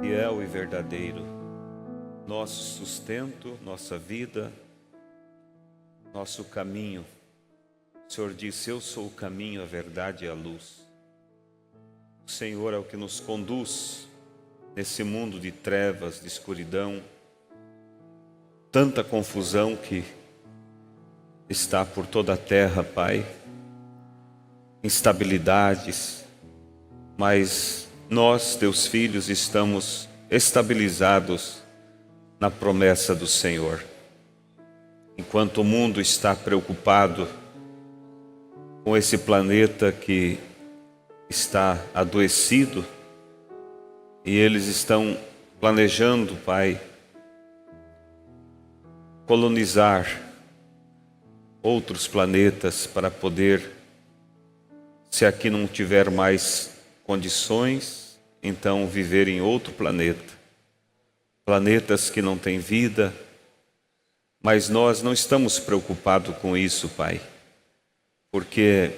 fiel e verdadeiro, nosso sustento, nossa vida, nosso caminho. O Senhor disse: eu sou o caminho, a verdade e a luz. O Senhor é o que nos conduz nesse mundo de trevas, de escuridão, tanta confusão que está por toda a terra, Pai, instabilidades, mas nós, teus filhos, estamos estabilizados na promessa do Senhor. Enquanto o mundo está preocupado com esse planeta que está adoecido, e eles estão planejando, Pai, colonizar outros planetas para poder, se aqui não tiver mais condições, então viver em outro planeta. Planetas que não têm vida, mas nós não estamos preocupados com isso, Pai, porque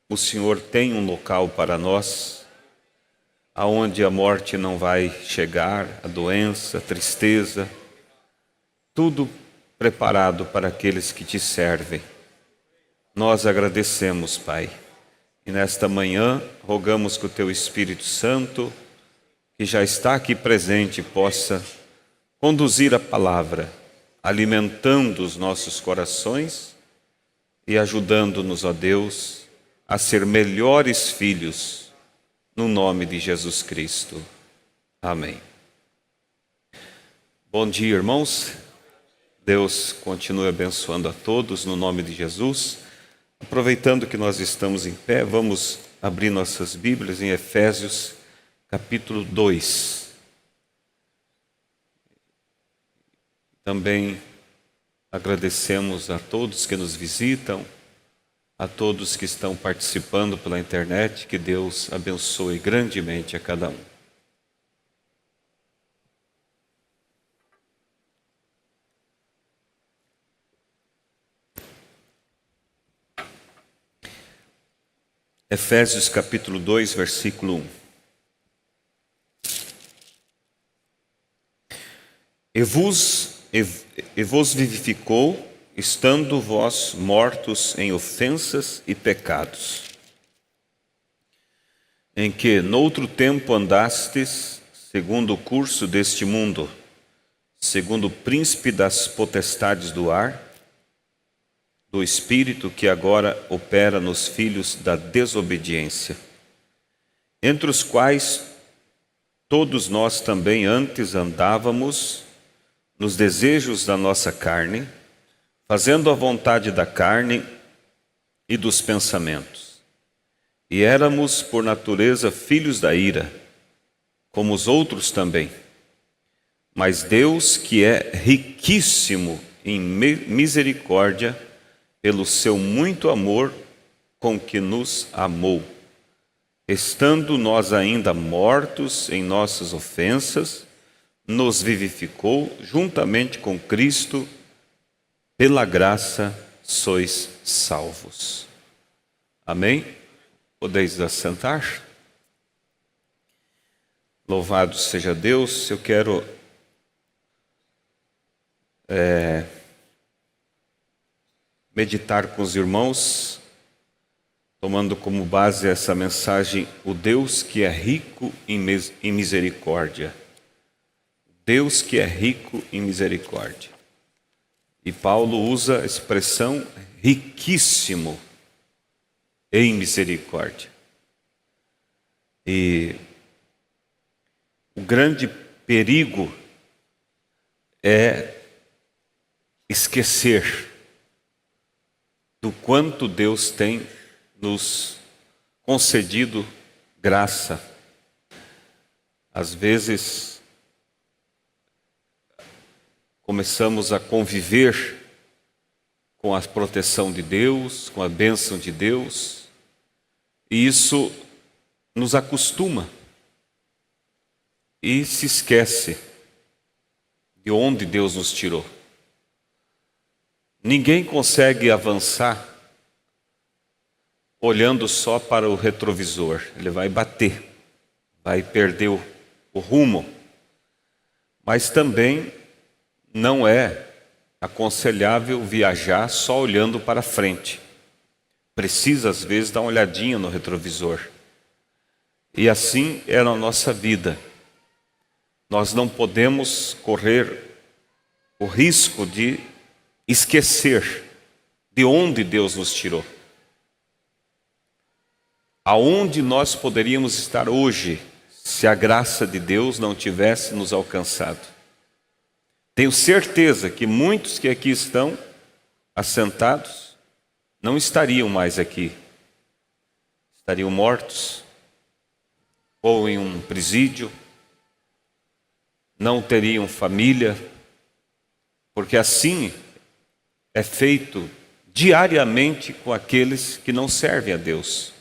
o Senhor tem um local para nós, aonde a morte não vai chegar, a doença, a tristeza, tudo preparado para aqueles que te servem. Nós agradecemos, Pai, e nesta manhã rogamos que o Teu Espírito Santo, que já está aqui presente, possa conduzir a palavra, alimentando os nossos corações e ajudando-nos, ó Deus, a ser melhores filhos, no nome de Jesus Cristo. Amém. Bom dia, irmãos. Deus continue abençoando a todos no nome de Jesus. Aproveitando que nós estamos em pé, vamos abrir nossas Bíblias em Efésios capítulo 2. Também agradecemos a todos que nos visitam, a todos que estão participando pela internet, que Deus abençoe grandemente a cada um. Efésios capítulo 2, versículo 1. E vos vivificou, estando vós mortos em ofensas e pecados, em que noutro tempo andastes, segundo o curso deste mundo, segundo o príncipe das potestades do ar, do Espírito que agora opera nos filhos da desobediência, entre os quais todos nós também antes andávamos nos desejos da nossa carne, fazendo a vontade da carne e dos pensamentos. E éramos, por natureza, filhos da ira, como os outros também. Mas Deus, que é riquíssimo em misericórdia, pelo seu muito amor com que nos amou, estando nós ainda mortos em nossas ofensas, nos vivificou juntamente com Cristo, pela graça sois salvos. Amém? Podeis assentar? Louvado seja Deus. Eu quero meditar com os irmãos, tomando como base essa mensagem: o Deus que é rico em misericórdia. Deus que é rico em misericórdia. E Paulo usa a expressão riquíssimo em misericórdia. E o grande perigo é esquecer do quanto Deus tem nos concedido graça. Às vezes, começamos a conviver com a proteção de Deus, com a bênção de Deus, e isso nos acostuma e se esquece de onde Deus nos tirou. Ninguém consegue avançar olhando só para o retrovisor. Ele vai bater, vai perder o rumo. Mas também não é aconselhável viajar só olhando para frente. Precisa, às vezes, dar uma olhadinha no retrovisor. E assim é na nossa vida. Nós não podemos correr o risco de esquecer de onde Deus nos tirou. Aonde nós poderíamos estar hoje, se a graça de Deus não tivesse nos alcançado. Tenho certeza que muitos que aqui estão assentados não estariam mais aqui. Estariam mortos, ou em um presídio, não teriam família, porque assim é feito diariamente com aqueles que não servem a Deus.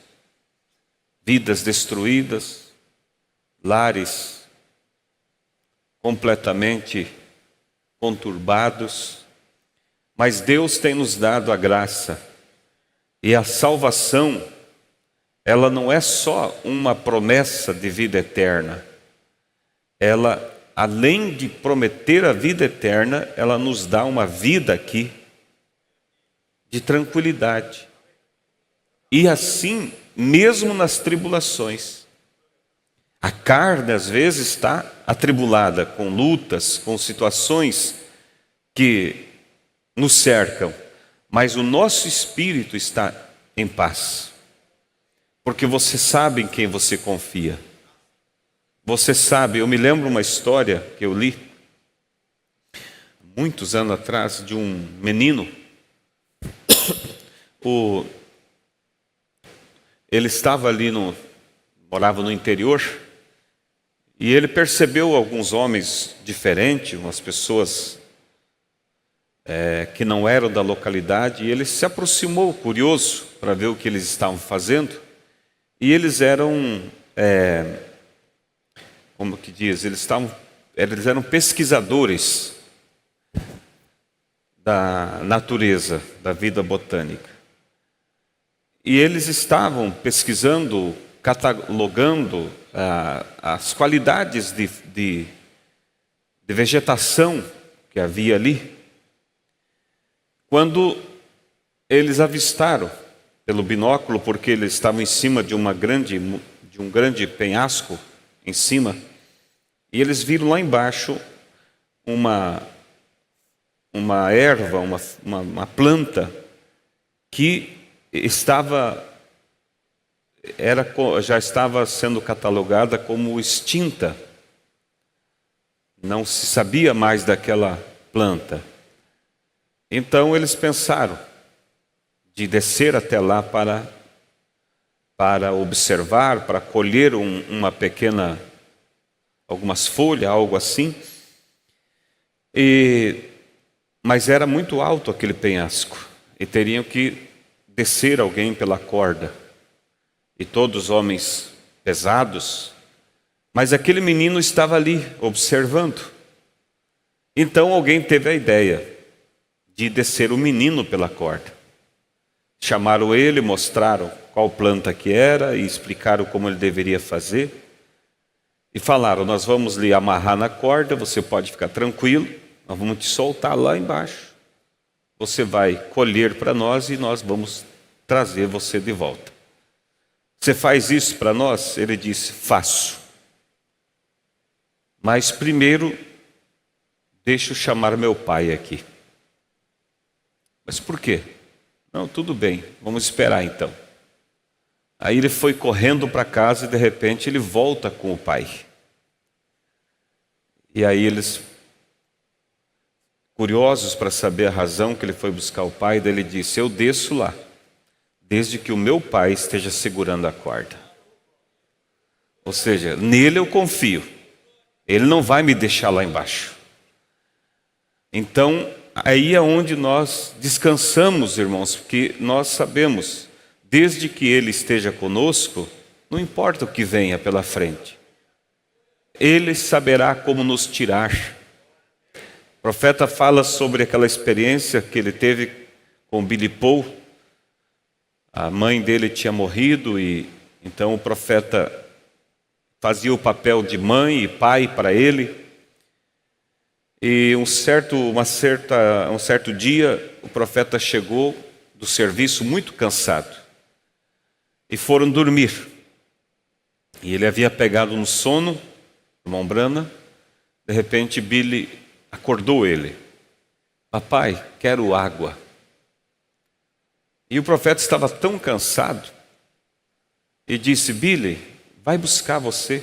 Vidas destruídas, lares completamente conturbados, mas Deus tem nos dado a graça, e a salvação, ela não é só uma promessa de vida eterna, ela, além de prometer a vida eterna, ela nos dá uma vida aqui, de tranquilidade, e assim, mesmo nas tribulações, a carne às vezes está atribulada com lutas, com situações que nos cercam, mas o nosso espírito está em paz, porque você sabe em quem você confia. Você sabe, eu me lembro uma história que eu li muitos anos atrás de um menino. Ele estava ali morava no interior, e ele percebeu alguns homens diferentes, umas pessoas que não eram da localidade, e ele se aproximou, curioso, para ver o que eles estavam fazendo, e eles eram, como que diz, eles eram pesquisadores da natureza, da vida botânica. E eles estavam pesquisando, catalogando as qualidades de vegetação que havia ali, quando eles avistaram pelo binóculo, porque eles estavam em cima de um grande penhasco em cima, e eles viram lá embaixo uma erva, uma planta que já estava sendo catalogada como extinta. Não se sabia mais daquela planta. Então eles pensaram de descer até lá para observar, para colher algumas folhas, algo assim. Mas era muito alto aquele penhasco, e teriam que descer alguém pela corda, e todos homens pesados, mas aquele menino estava ali, observando. Então alguém teve a ideia de descer o menino pela corda. Chamaram ele, mostraram qual planta que era, e explicaram como ele deveria fazer, e falaram: nós vamos lhe amarrar na corda, você pode ficar tranquilo, nós vamos te soltar lá embaixo, você vai colher para nós e nós vamos trazer você de volta. Você faz isso para nós? Ele disse: faço. Mas primeiro, deixa eu chamar meu pai aqui. Mas por quê? Não, tudo bem, vamos esperar então. Aí ele foi correndo para casa e de repente ele volta com o pai. E aí eles, curiosos para saber a razão que ele foi buscar o pai, daí ele disse: eu desço lá, desde que o meu pai esteja segurando a corda. Ou seja, nele eu confio, ele não vai me deixar lá embaixo. Então, aí é onde nós descansamos, irmãos, porque nós sabemos, desde que ele esteja conosco, não importa o que venha pela frente, ele saberá como nos tirar. O profeta fala sobre aquela experiência que ele teve com Billy Paul. A mãe dele tinha morrido, e então o profeta fazia o papel de mãe e pai para ele. E um certo dia, o profeta chegou do serviço muito cansado. E foram dormir. E ele havia pegado no sono, irmão Brana. De repente, Billy acordou ele. Papai, quero água. E o profeta estava tão cansado e disse: Billy, vai buscar você.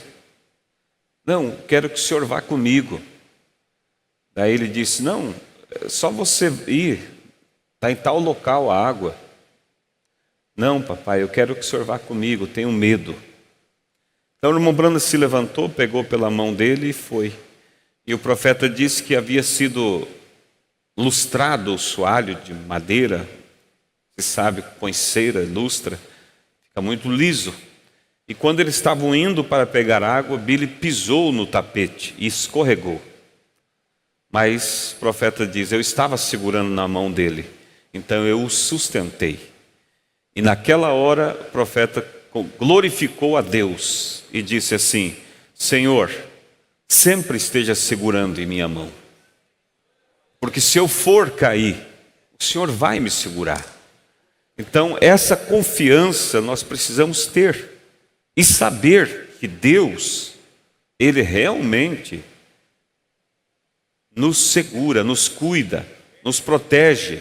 Não, quero que o senhor vá comigo. Daí ele disse: não, é só você ir, está em tal local a água. Não, papai, eu quero que o senhor vá comigo, tenho medo. Então o irmão Brana se levantou, pegou pela mão dele e foi. E o profeta disse que havia sido lustrado o soalho de madeira. Você sabe, põe cera, lustra, fica muito liso. E quando eles estavam indo para pegar água, Billy pisou no tapete e escorregou. Mas o profeta diz: eu estava segurando na mão dele, então eu o sustentei. E naquela hora o profeta glorificou a Deus e disse assim: Senhor, sempre esteja segurando em minha mão, porque se eu for cair, o Senhor vai me segurar. Então essa confiança nós precisamos ter e saber que Deus, Ele realmente nos segura, nos cuida, nos protege.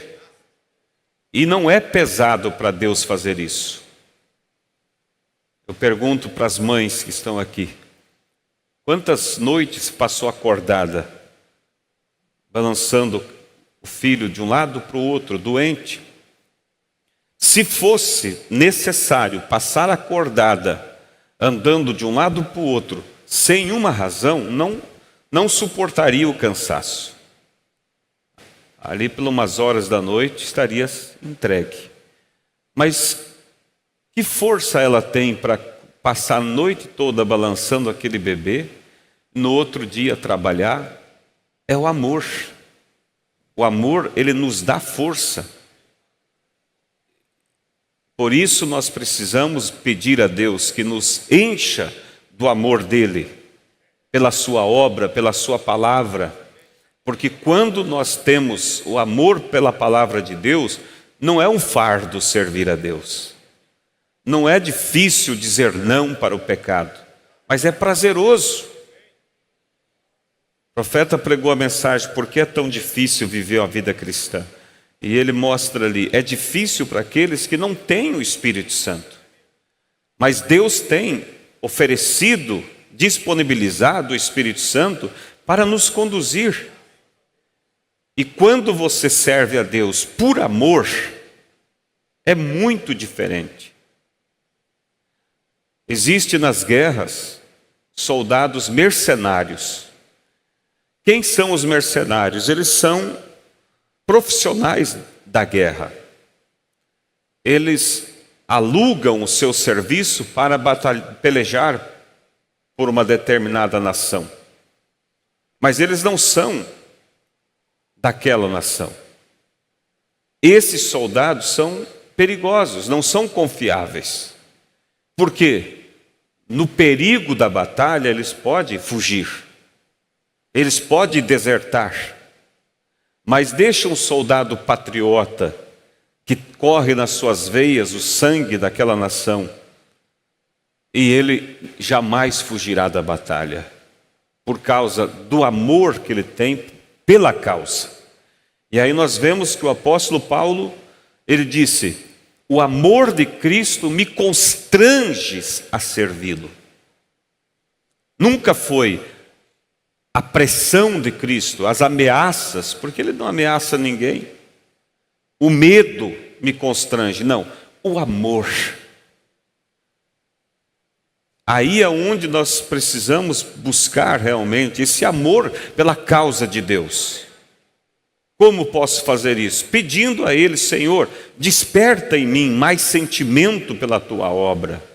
E não é pesado para Deus fazer isso. Eu pergunto para as mães que estão aqui: quantas noites passou acordada, balançando o filho de um lado para o outro, doente? Se fosse necessário passar acordada, andando de um lado para o outro, sem uma razão, não suportaria o cansaço. Ali por umas horas da noite estaria entregue. Mas que força ela tem para passar a noite toda balançando aquele bebê, no outro dia trabalhar? É o amor. O amor, ele nos dá força. Por isso nós precisamos pedir a Deus que nos encha do amor dele, pela sua obra, pela sua palavra. Porque quando nós temos o amor pela palavra de Deus, não é um fardo servir a Deus. Não é difícil dizer não para o pecado, mas é prazeroso. O profeta pregou a mensagem: por que é tão difícil viver a vida cristã? E ele mostra ali: é difícil para aqueles que não têm o Espírito Santo. Mas Deus tem oferecido, disponibilizado o Espírito Santo para nos conduzir. E quando você serve a Deus por amor, é muito diferente. Existe nas guerras soldados mercenários. Quem são os mercenários? Eles são profissionais da guerra. Eles alugam o seu serviço para pelejar por uma determinada nação. Mas eles não são daquela nação. Esses soldados são perigosos, não são confiáveis. Por quê? No perigo da batalha eles podem fugir. Eles podem desertar. Mas deixa um soldado patriota que corre nas suas veias o sangue daquela nação, e ele jamais fugirá da batalha, por causa do amor que ele tem pela causa. E aí nós vemos que o apóstolo Paulo, ele disse: o amor de Cristo me constrange a servi-lo. Nunca foi a pressão de Cristo, as ameaças, porque ele não ameaça ninguém. O medo me constrange, não, o amor. Aí é onde nós precisamos buscar realmente esse amor pela causa de Deus. Como posso fazer isso? Pedindo a Ele: Senhor, desperta em mim mais sentimento pela Tua obra.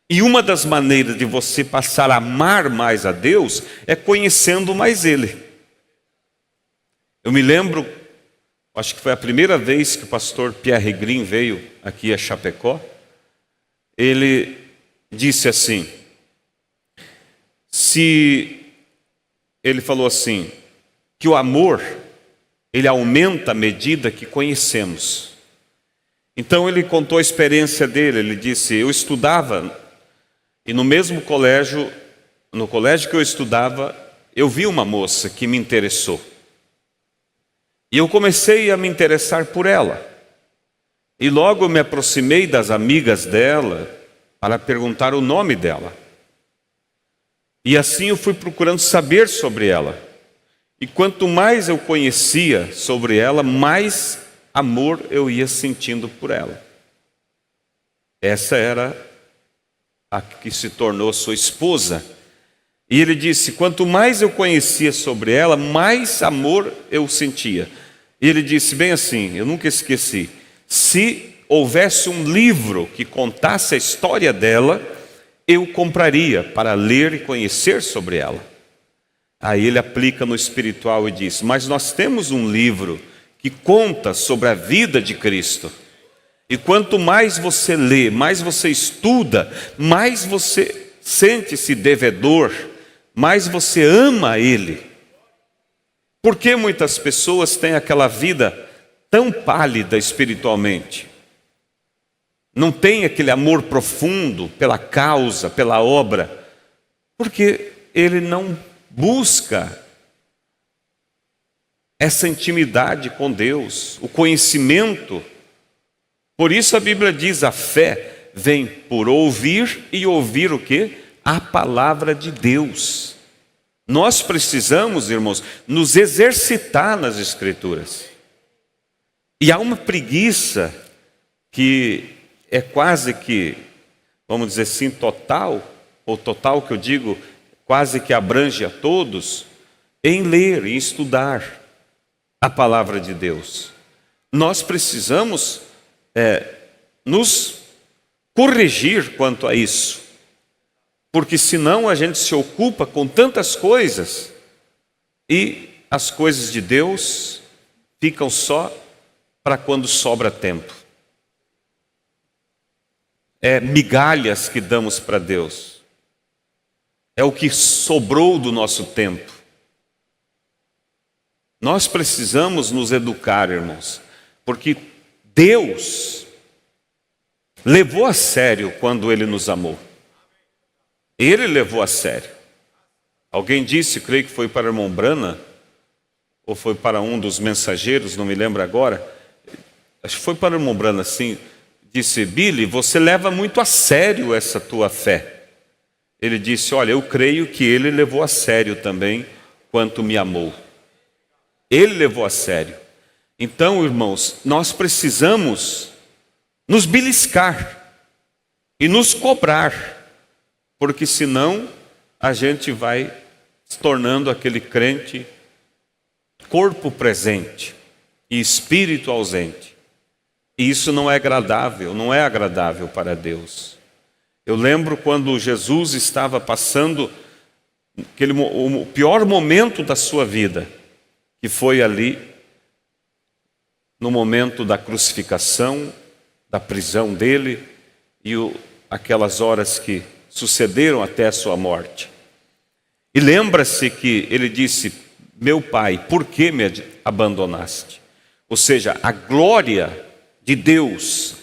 E uma das maneiras de você passar a amar mais a Deus é conhecendo mais Ele. Eu me lembro, acho que foi a primeira vez que o pastor Pierre Green veio aqui a Chapecó. Ele disse assim, ele falou assim: que o amor, ele aumenta à medida que conhecemos. Então ele contou a experiência dele, ele disse, eu estudava, e no mesmo colégio, no colégio que eu estudava, eu vi uma moça que me interessou. E eu comecei a me interessar por ela. E logo eu me aproximei das amigas dela para perguntar o nome dela. E assim eu fui procurando saber sobre ela. E quanto mais eu conhecia sobre ela, mais amor eu ia sentindo por ela. Essa era a que se tornou sua esposa. E ele disse, quanto mais eu conhecia sobre ela, mais amor eu sentia. E ele disse bem assim, eu nunca esqueci, se houvesse um livro que contasse a história dela, eu compraria para ler e conhecer sobre ela. Aí ele aplica no espiritual e diz, mas nós temos um livro que conta sobre a vida de Cristo. E quanto mais você lê, mais você estuda, mais você sente-se devedor, mais você ama Ele. Por que muitas pessoas têm aquela vida tão pálida espiritualmente? Não tem aquele amor profundo pela causa, pela obra, porque ele não busca essa intimidade com Deus, o conhecimento. Por isso a Bíblia diz, a fé vem por ouvir e ouvir o quê? A palavra de Deus. Nós precisamos, irmãos, nos exercitar nas Escrituras. E há uma preguiça que é quase que, vamos dizer assim, total, ou total que eu digo, quase que abrange a todos, em ler e estudar a palavra de Deus. Nós precisamos nos corrigir quanto a isso, porque senão a gente se ocupa com tantas coisas e as coisas de Deus ficam só para quando sobra tempo. É migalhas que damos para Deus, é o que sobrou do nosso tempo. Nós precisamos nos educar, irmãos, porque Deus levou a sério quando Ele nos amou. Ele levou a sério. Alguém disse, creio que foi para a irmã Brana, ou foi para um dos mensageiros, não me lembro agora, acho que foi para a irmã Brana, sim, disse, Billy, você leva muito a sério essa tua fé. Ele disse, olha, eu creio que Ele levou a sério também quanto me amou. Ele levou a sério. Então, irmãos, nós precisamos nos beliscar e nos cobrar, porque senão a gente vai se tornando aquele crente corpo presente e espírito ausente. E isso não é agradável, não é agradável para Deus. Eu lembro quando Jesus estava passando o pior momento da sua vida, que foi ali no momento da crucificação, da prisão dele e aquelas horas que sucederam até a sua morte. E lembra-se que ele disse, meu Pai, por que me abandonaste? Ou seja, a glória de Deus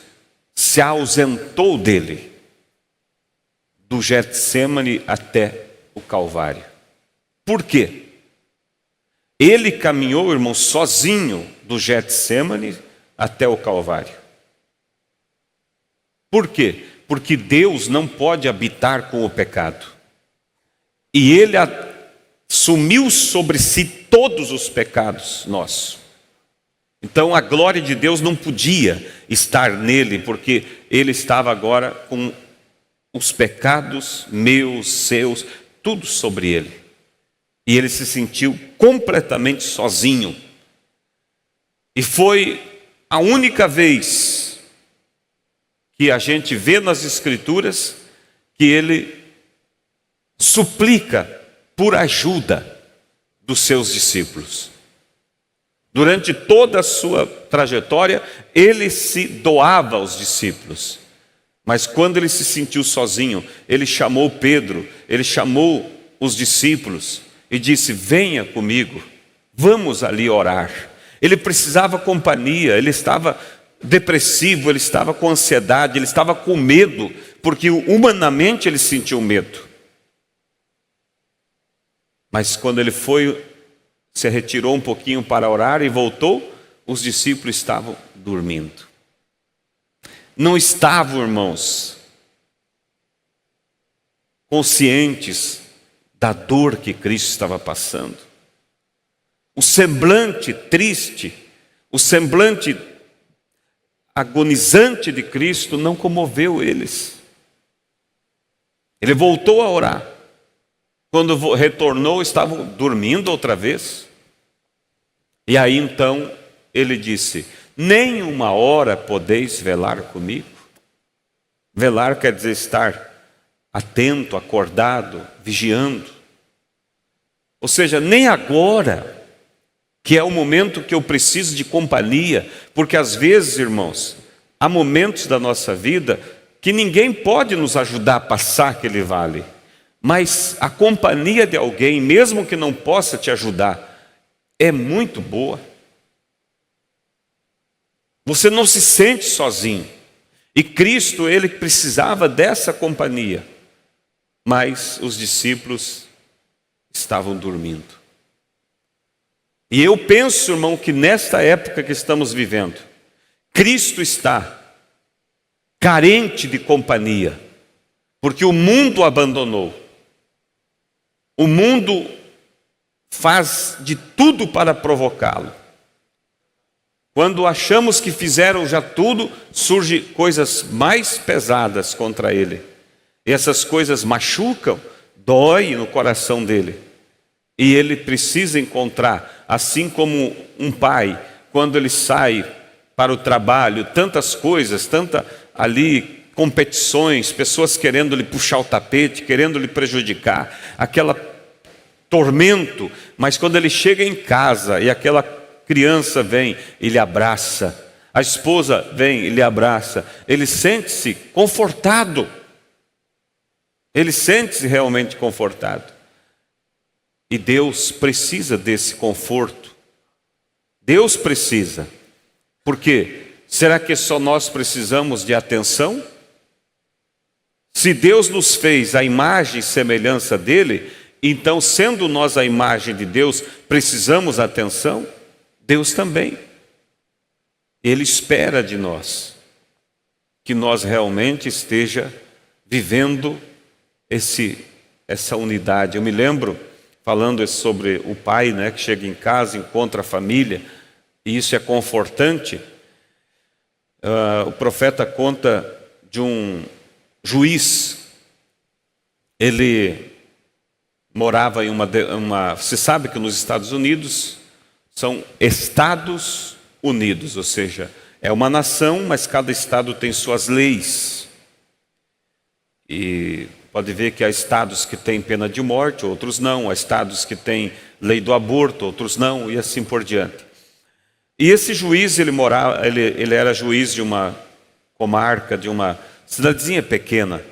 se ausentou dele, do Getsêmani até o Calvário. Por quê? Ele caminhou, irmão, sozinho do Getsêmani até o Calvário. Por quê? Porque Deus não pode habitar com o pecado. E Ele assumiu sobre si todos os pecados nossos. Então a glória de Deus não podia estar nele, porque Ele estava agora com os pecados meus, seus, tudo sobre Ele. E Ele se sentiu completamente sozinho. E foi a única vez que a gente vê nas Escrituras que Ele suplica por ajuda dos seus discípulos. Durante toda a sua trajetória, Ele se doava aos discípulos. Mas quando Ele se sentiu sozinho, Ele chamou Pedro, Ele chamou os discípulos e disse, venha comigo, Vamos ali orar. Ele precisava companhia, ele estava depressivo, ele estava com ansiedade, ele estava com medo, porque humanamente ele sentiu medo. Mas quando ele se retirou um pouquinho para orar e voltou, os discípulos estavam dormindo. Não estavam, irmãos, conscientes da dor que Cristo estava passando. O semblante triste, o semblante agonizante de Cristo não comoveu eles. Ele voltou a orar. Quando retornou, estavam dormindo outra vez. E aí então ele disse: nem uma hora podeis velar comigo? Velar quer dizer estar atento, acordado, vigiando. Ou seja, nem agora, que é o momento que eu preciso de companhia, porque às vezes, irmãos, há momentos da nossa vida que ninguém pode nos ajudar a passar aquele vale, mas a companhia de alguém, mesmo que não possa te ajudar, é muito boa. Você não se sente sozinho, e Cristo, ele precisava dessa companhia, mas os discípulos estavam dormindo. E eu penso, irmão, que nesta época que estamos vivendo, Cristo está carente de companhia, porque o mundo o abandonou. O mundo faz de tudo para provocá-lo. Quando achamos que fizeram já tudo, surgem coisas mais pesadas contra ele. E essas coisas machucam, dói no coração dele. E ele precisa encontrar, assim como um pai, quando ele sai para o trabalho, tantas coisas, tanta ali competições, pessoas querendo lhe puxar o tapete, querendo lhe prejudicar, aquela tormento, mas quando ele chega em casa e aquela criança vem e lhe abraça, a esposa vem e lhe abraça, ele sente-se confortado, ele sente-se realmente confortado. E Deus precisa desse conforto. Deus precisa. Por quê? Será que só nós precisamos de atenção? Se Deus nos fez a imagem e semelhança dele, então, sendo nós a imagem de Deus, precisamos de atenção? Deus também. Ele espera de nós que nós realmente esteja vivendo essa unidade. Eu me lembro, falando sobre o pai, né, que chega em casa, encontra a família, e isso é confortante. O profeta conta de um juiz. Ele morava em você sabe que nos Estados Unidos são Estados Unidos, ou seja, é uma nação, mas cada estado tem suas leis. E pode ver que há estados que têm pena de morte, outros não. Há estados que têm lei do aborto, outros não, e assim por diante. E esse juiz, ele era juiz de uma comarca, de uma cidadezinha pequena.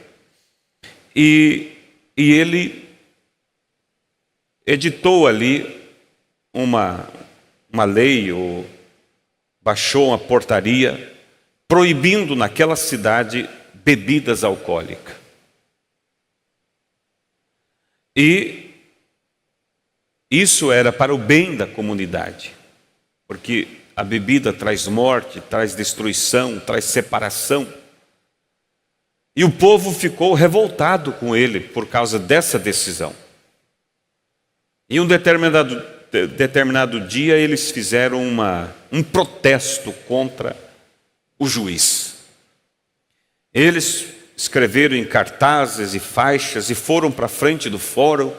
E ele editou ali uma lei, ou baixou uma portaria, proibindo naquela cidade bebidas alcoólicas. E isso era para o bem da comunidade, porque a bebida traz morte, traz destruição, traz separação. E o povo ficou revoltado com ele por causa dessa decisão. Em um determinado dia, eles fizeram um protesto contra o juiz. Eles escreveram em cartazes e faixas e foram para a frente do fórum,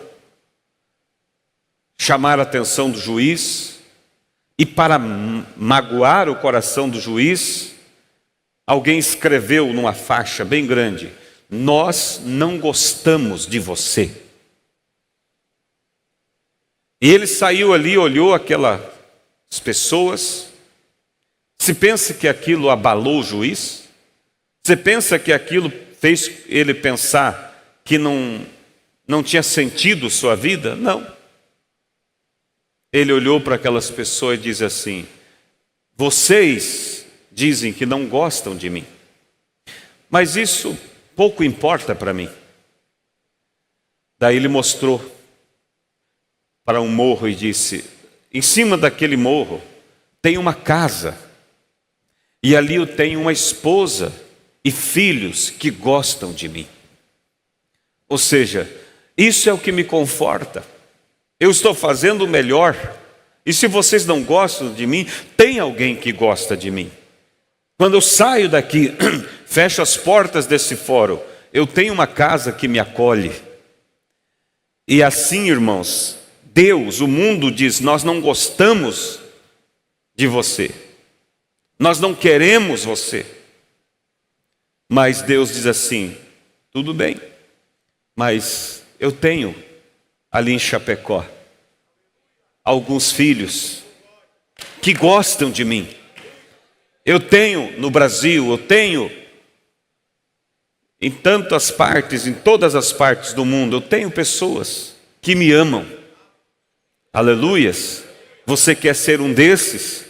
chamaram a atenção do juiz, e para magoar o coração do juiz, alguém escreveu numa faixa bem grande: nós não gostamos de você. E ele saiu ali, olhou aquelas pessoas. Se pensa que aquilo abalou o juiz? Você pensa que aquilo fez ele pensar que não tinha sentido sua vida? Não. ele olhou para aquelas pessoas e disse assim: vocês dizem que não gostam de mim, mas isso pouco importa para mim. Daí ele mostrou para um morro e disse: em cima daquele morro tem uma casa, e ali eu tenho uma esposa e filhos que gostam de mim. Ou seja, isso é o que me conforta. Eu estou fazendo o melhor, e se vocês não gostam de mim, tem alguém que gosta de mim. Quando eu saio daqui, fecho as portas desse fórum, eu tenho uma casa que me acolhe. E assim, irmãos, Deus, o mundo diz: nós não gostamos de você, nós não queremos você. Mas Deus diz assim: tudo bem, mas eu tenho ali em Chapecó alguns filhos que gostam de mim. Eu tenho no Brasil, eu tenho em tantas partes, em todas as partes do mundo, eu tenho pessoas que me amam. Aleluias. Você quer ser um desses?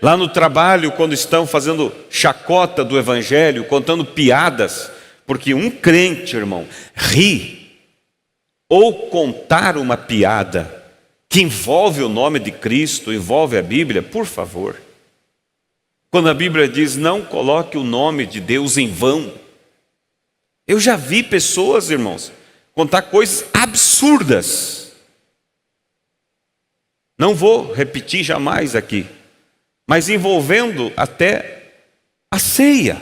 Lá no trabalho, quando estão fazendo chacota do evangelho, contando piadas, porque um crente, irmão, ri ou contar uma piada que envolve o nome de Cristo, envolve a Bíblia, por favor. Quando a Bíblia diz: não coloque o nome de Deus em vão. Eu já vi pessoas, irmãos, contar coisas absurdas. Não vou repetir jamais aqui, mas envolvendo até a ceia,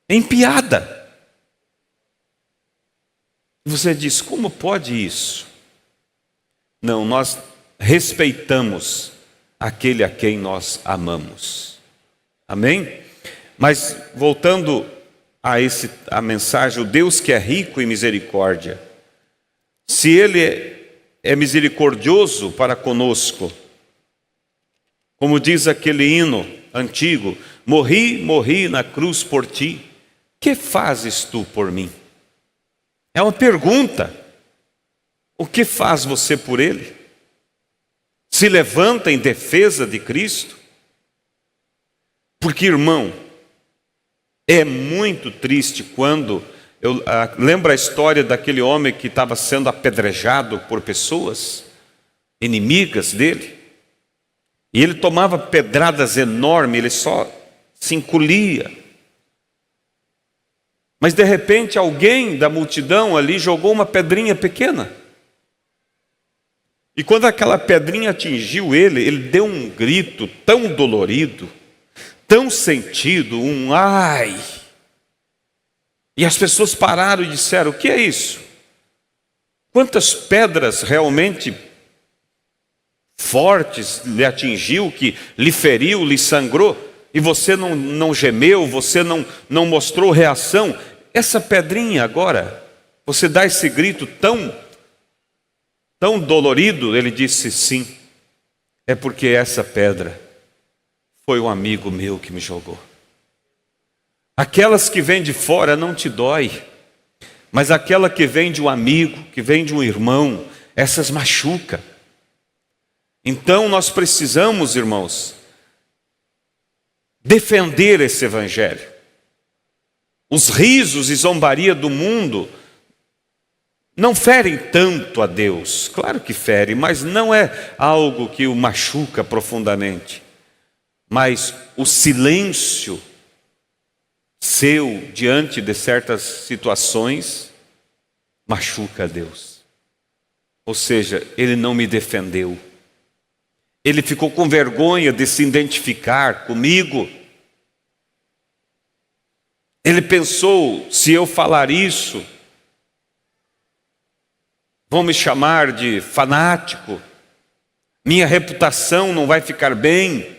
em piada. Você diz: como pode isso? Não, nós respeitamos aquele a quem nós amamos. Amém? Mas voltando a mensagem, o Deus que é rico em misericórdia, se Ele é misericordioso para conosco, como diz aquele hino antigo: morri na cruz por ti, que fazes tu por mim? É uma pergunta. O que faz você por Ele? Se levanta em defesa de Cristo? Porque, irmão, é muito triste quando lembra a história daquele homem que estava sendo apedrejado por pessoas inimigas dele, e ele tomava pedradas enormes, ele só se encolhia. Mas de repente alguém da multidão ali jogou uma pedrinha pequena. E quando aquela pedrinha atingiu ele, ele deu um grito tão dolorido, tão sentido, um ai. E as pessoas pararam e disseram: o que é isso? Quantas pedras realmente fortes lhe atingiu, que lhe feriu, lhe sangrou, e você não gemeu, você não mostrou reação? Essa pedrinha agora, você dá esse grito tão dolorido. Ele disse: sim, é porque essa pedra foi um amigo meu que me jogou. Aquelas que vêm de fora não te dói, mas aquela que vem de um amigo, que vem de um irmão, essas machuca. Então nós precisamos, irmãos, defender esse evangelho. Os risos e zombaria do mundo não ferem tanto a Deus. Claro que fere, mas não é algo que o machuca profundamente. Mas o silêncio seu diante de certas situações machuca a Deus. Ou seja, ele não me defendeu. Ele ficou com vergonha de se identificar comigo. Ele pensou: se eu falar isso, vão me chamar de fanático, minha reputação não vai ficar bem,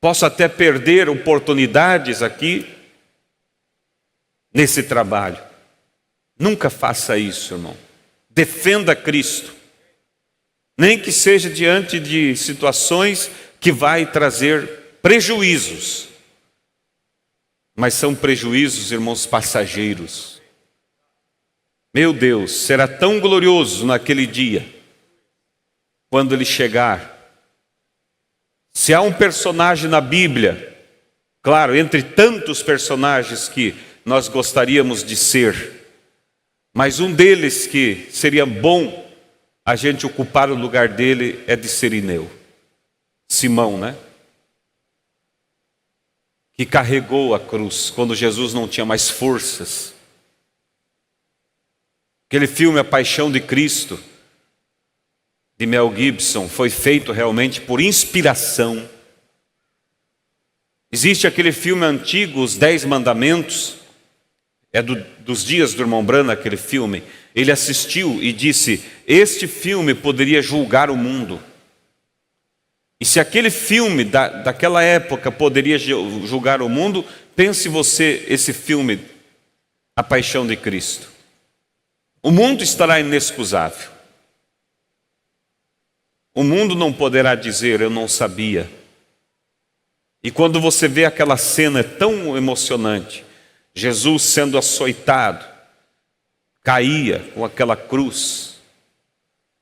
posso até perder oportunidades aqui nesse trabalho. Nunca faça isso, irmão. Defenda Cristo, nem que seja diante de situações que vai trazer prejuízos, mas são prejuízos, irmãos, passageiros. Meu Deus, será tão glorioso naquele dia, quando ele chegar. Se há um personagem na Bíblia, claro, entre tantos personagens que nós gostaríamos de ser, mas um deles que seria bom a gente ocupar o lugar dele é de Cirineu. Simão, né? Que carregou a cruz quando Jesus não tinha mais forças. Aquele filme A Paixão de Cristo, de Mel Gibson, foi feito realmente por inspiração. Existe aquele filme antigo, Os 10 Mandamentos, é dos dias do irmão Branham, aquele filme. Ele assistiu e disse: este filme poderia julgar o mundo. E se aquele filme daquela época poderia julgar o mundo, pense você esse filme, A Paixão de Cristo. O mundo estará inexcusável. O mundo não poderá dizer, eu não sabia. E quando você vê aquela cena tão emocionante, Jesus sendo açoitado, caía com aquela cruz,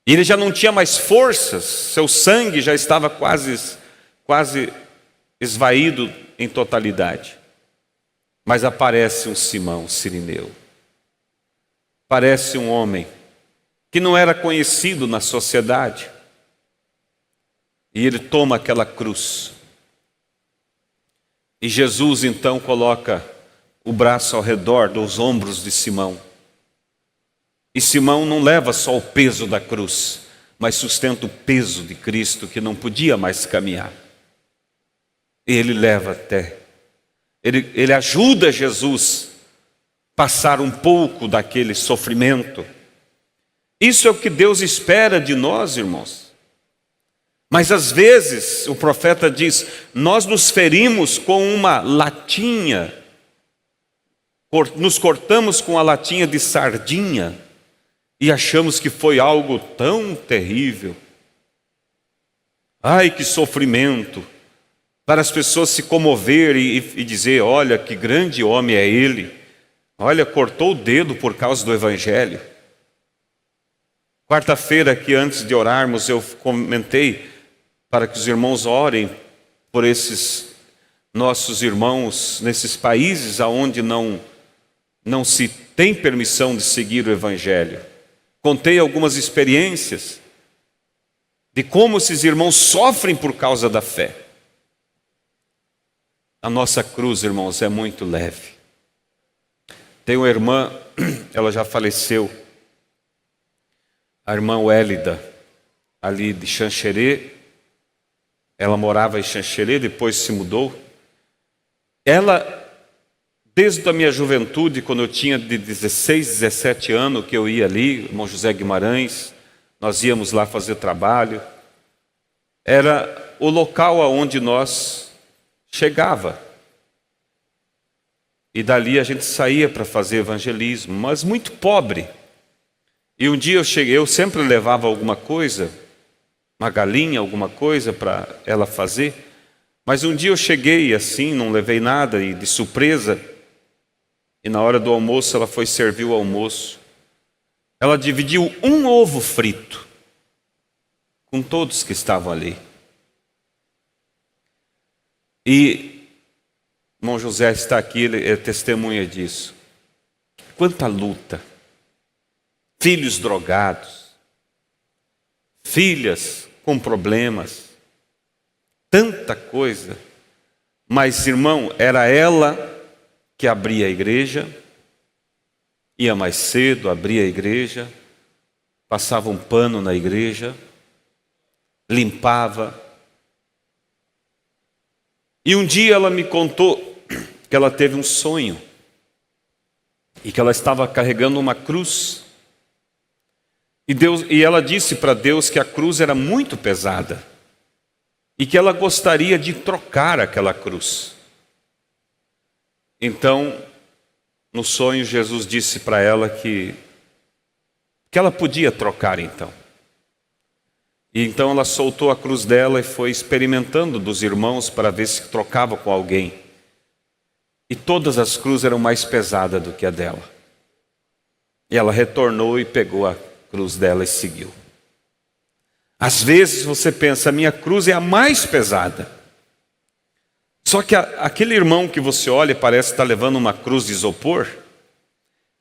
e ele já não tinha mais forças, seu sangue já estava quase esvaído em totalidade. Mas aparece um Simão Cirineu. Parece um homem que não era conhecido na sociedade. E ele toma aquela cruz. E Jesus então coloca o braço ao redor dos ombros de Simão. E Simão não leva só o peso da cruz, mas sustenta o peso de Cristo, que não podia mais caminhar. E ele leva até. Ele ajuda Jesus a passar um pouco daquele sofrimento. Isso é o que Deus espera de nós, irmãos. Mas às vezes, o profeta diz, nós nos ferimos com uma latinha, nos cortamos com a latinha de sardinha e achamos que foi algo tão terrível. Ai, que sofrimento! Para as pessoas se comoverem e dizer, olha que grande homem é ele. Olha, cortou o dedo por causa do Evangelho. Quarta-feira aqui, antes de orarmos, eu comentei para que os irmãos orem por esses nossos irmãos nesses países onde não se tem permissão de seguir o Evangelho. Contei algumas experiências de como esses irmãos sofrem por causa da fé. A nossa cruz, irmãos, é muito leve. Tem uma irmã, ela já faleceu, a irmã Wélida, ali de Xanxerê. Ela morava em Xanxerê, depois se mudou. Ela, desde a minha juventude, quando eu tinha de 16, 17 anos, que eu ia ali, irmão José Guimarães, nós íamos lá fazer trabalho. Era o local aonde nós chegava. E dali a gente saía para fazer evangelismo, mas muito pobre. E um dia eu cheguei, eu sempre levava alguma coisa, uma galinha, alguma coisa para ela fazer. Mas um dia eu cheguei assim, não levei nada, e de surpresa, e na hora do almoço ela foi servir o almoço. Ela dividiu um ovo frito com todos que estavam ali. E irmão José está aqui, ele é testemunha disso. Quanta luta. Filhos drogados, filhas com problemas, tanta coisa. Mas, irmão, era ela que abria a igreja, ia mais cedo, abria a igreja, passava um pano na igreja, limpava. E um dia ela me contou que ela teve um sonho e que ela estava carregando uma cruz. E ela disse para Deus que a cruz era muito pesada e que ela gostaria de trocar aquela cruz. Então, no sonho, Jesus disse para ela que ela podia trocar então. E então ela soltou a cruz dela e foi experimentando dos irmãos para ver se trocava com alguém. E todas as cruzes eram mais pesadas do que a dela. E ela retornou e pegou a cruz dela e seguiu. Às vezes você pensa, a minha cruz é a mais pesada. Só que aquele irmão que você olha e parece estar levando uma cruz de isopor,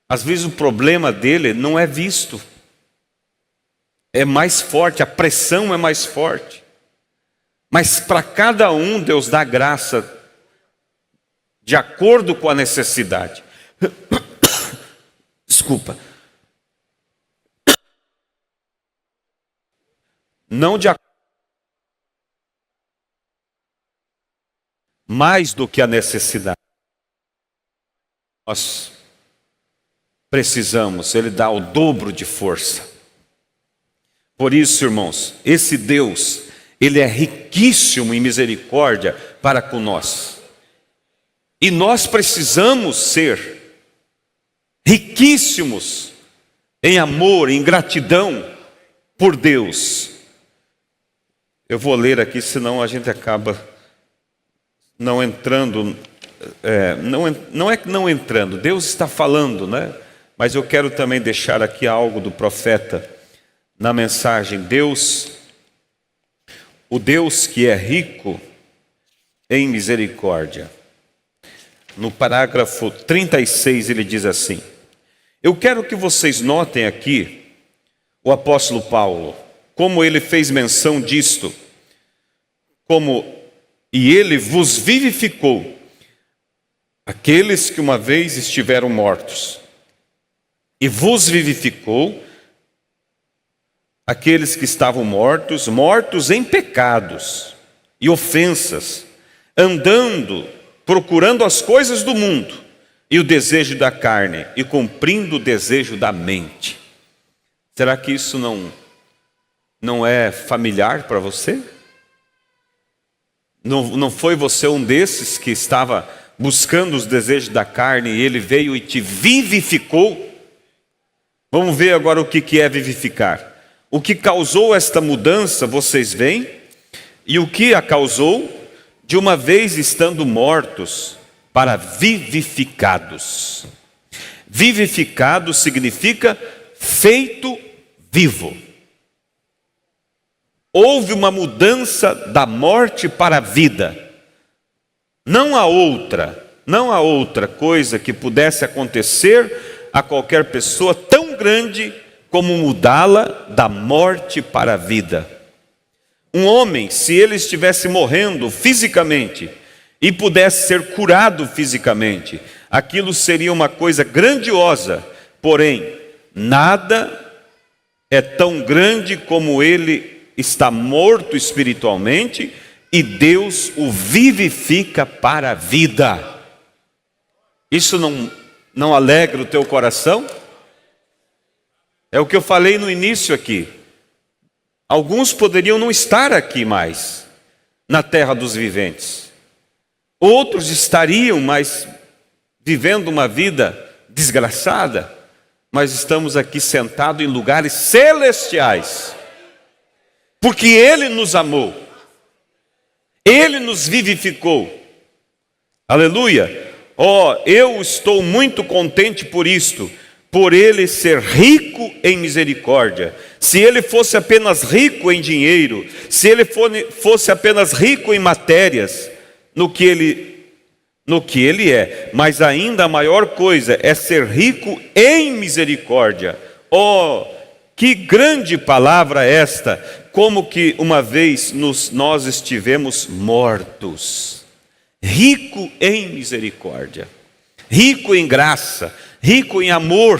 às vezes o problema dele não é visto. É mais forte, a pressão é mais forte. Mas para cada um Deus dá graça de acordo com a necessidade. Desculpa. Não de acordo. Mais do que a necessidade. Nós precisamos, Ele dá o dobro de força. Por isso, irmãos, esse Deus, Ele é riquíssimo em misericórdia para com nós. E nós precisamos ser riquíssimos em amor, em gratidão por Deus. Eu vou ler aqui, senão a gente acaba não entrando. Não é que não entrando, Deus está falando, né? Mas eu quero também deixar aqui algo do profeta na mensagem. O Deus que é rico em misericórdia. No parágrafo 36 ele diz assim: eu quero que vocês notem aqui o apóstolo Paulo, como ele fez menção disto, e ele vos vivificou, aqueles que uma vez estiveram mortos, e vos vivificou aqueles que estavam mortos em pecados e ofensas, andando, procurando as coisas do mundo e o desejo da carne, e cumprindo o desejo da mente. Será que isso não é familiar para você? Não foi você um desses que estava buscando os desejos da carne e ele veio e te vivificou? Vamos ver agora o que é vivificar. O que causou esta mudança, vocês veem, e o que a causou, de uma vez estando mortos, para vivificados. Vivificado significa feito vivo. Houve uma mudança da morte para a vida. Não há outra coisa que pudesse acontecer a qualquer pessoa tão grande como mudá-la da morte para a vida. Um homem, se ele estivesse morrendo fisicamente e pudesse ser curado fisicamente, aquilo seria uma coisa grandiosa, porém, nada é tão grande como ele está morto espiritualmente e Deus o vivifica para a vida. Isso não alegra o teu coração? É o que eu falei no início aqui. Alguns poderiam não estar aqui mais, na terra dos viventes. Outros estariam, mas vivendo uma vida desgraçada. Mas estamos aqui sentados em lugares celestiais. Porque Ele nos amou. Ele nos vivificou. Aleluia. Eu estou muito contente por isto. Por Ele ser rico em misericórdia. Se Ele fosse apenas rico em dinheiro, se Ele fosse apenas rico em matérias, no que Ele é, mas ainda a maior coisa é ser rico em misericórdia. Que grande palavra esta, como que uma vez nós estivemos mortos. Rico em misericórdia, rico em graça, rico em amor.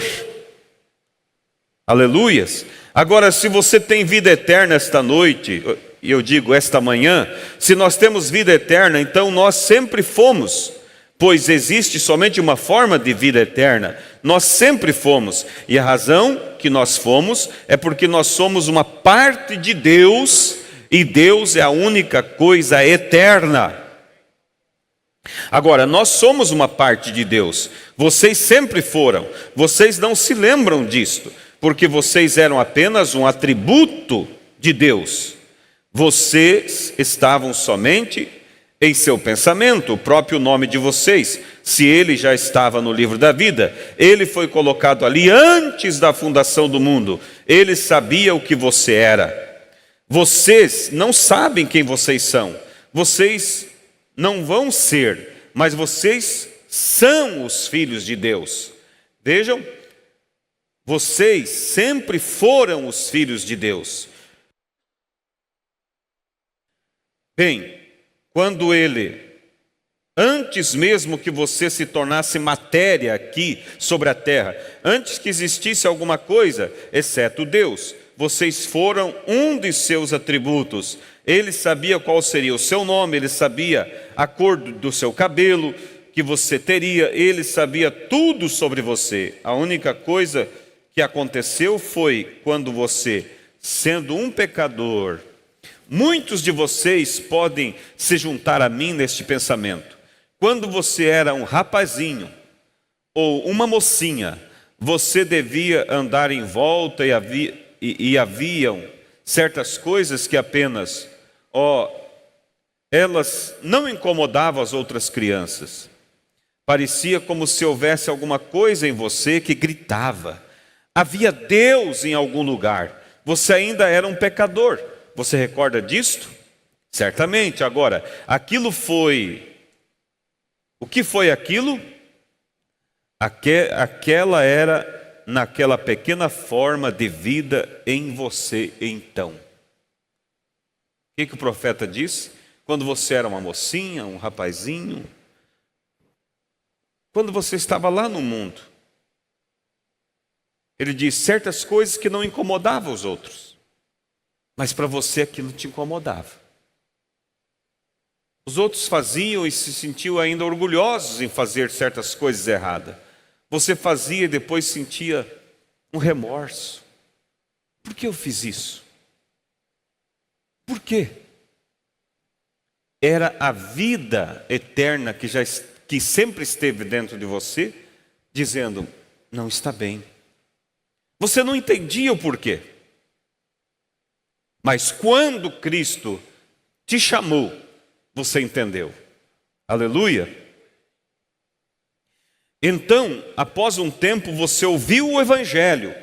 Aleluias. Agora, se você tem vida eterna esta noite, e eu digo esta manhã, se nós temos vida eterna, então nós sempre fomos, pois existe somente uma forma de vida eterna. Nós sempre fomos, e a razão que nós fomos é porque nós somos uma parte de Deus, e Deus é a única coisa eterna. Agora, nós somos uma parte de Deus. Vocês sempre foram. Vocês não se lembram disto, porque vocês eram apenas um atributo de Deus. Vocês estavam somente em seu pensamento, o próprio nome de vocês. Se ele já estava no livro da vida, ele foi colocado ali antes da fundação do mundo. Ele sabia o que você era. Vocês não sabem quem vocês são. Vocês não vão ser, mas vocês são os filhos de Deus. Vejam, vocês sempre foram os filhos de Deus. Bem, quando ele, antes mesmo que você se tornasse matéria aqui sobre a terra, antes que existisse alguma coisa, exceto Deus, vocês foram um de seus atributos. Ele sabia qual seria o seu nome, ele sabia a cor do seu cabelo que você teria, ele sabia tudo sobre você. A única coisa que aconteceu foi quando você, sendo um pecador, muitos de vocês podem se juntar a mim neste pensamento. Quando você era um rapazinho ou uma mocinha, você devia andar em volta e haviam certas coisas que apenas, elas não incomodavam as outras crianças. Parecia como se houvesse alguma coisa em você que gritava. Havia Deus em algum lugar. Você ainda era um pecador. Você recorda disto? Certamente. Agora, aquilo foi... O que foi aquilo? Aquela era naquela pequena forma de vida em você então. O que o profeta disse? Quando você era uma mocinha, um rapazinho, quando você estava lá no mundo, ele diz certas coisas que não incomodavam os outros. Mas para você aquilo te incomodava. Os outros faziam e se sentiam ainda orgulhosos em fazer certas coisas erradas. Você fazia e depois sentia um remorso. Por que eu fiz isso? Por quê? Era a vida eterna que sempre esteve dentro de você, dizendo, não está bem. Você não entendia o porquê. Mas quando Cristo te chamou, você entendeu. Aleluia. Então, após um tempo, você ouviu o Evangelho.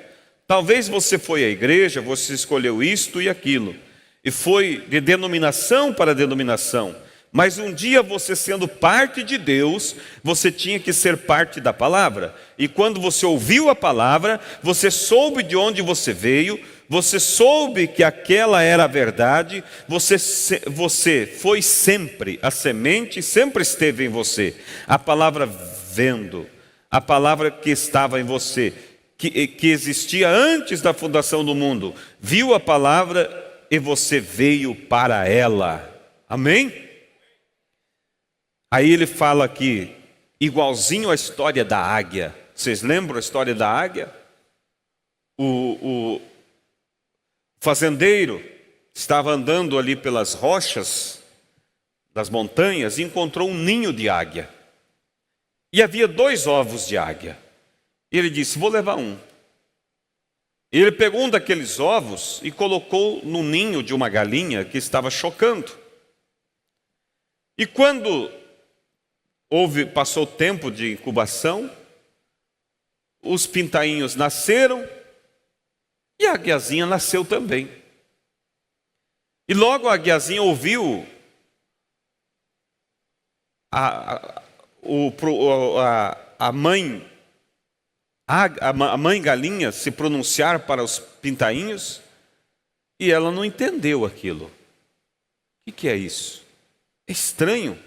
Talvez você foi à igreja, você escolheu isto e aquilo. E foi de denominação para denominação. Mas um dia você sendo parte de Deus, você tinha que ser parte da palavra. E quando você ouviu a palavra, você soube de onde você veio, você soube que aquela era a verdade, você foi sempre, a semente sempre esteve em você. A palavra vendo, a palavra que estava em você, que existia antes da fundação do mundo, viu a palavra e você veio para ela. Amém? Aí ele fala aqui, igualzinho à história da águia. Vocês lembram a história da águia? O fazendeiro estava andando ali pelas rochas das montanhas e encontrou um ninho de águia. E havia 2 ovos de águia. E ele disse, vou levar um. E ele pegou um daqueles ovos e colocou no ninho de uma galinha que estava chocando. E quando passou o tempo de incubação, os pintainhos nasceram e a aguiazinha nasceu também. E logo a aguiazinha ouviu a mãe galinha se pronunciar para os pintainhos e ela não entendeu aquilo. O que é isso? É estranho.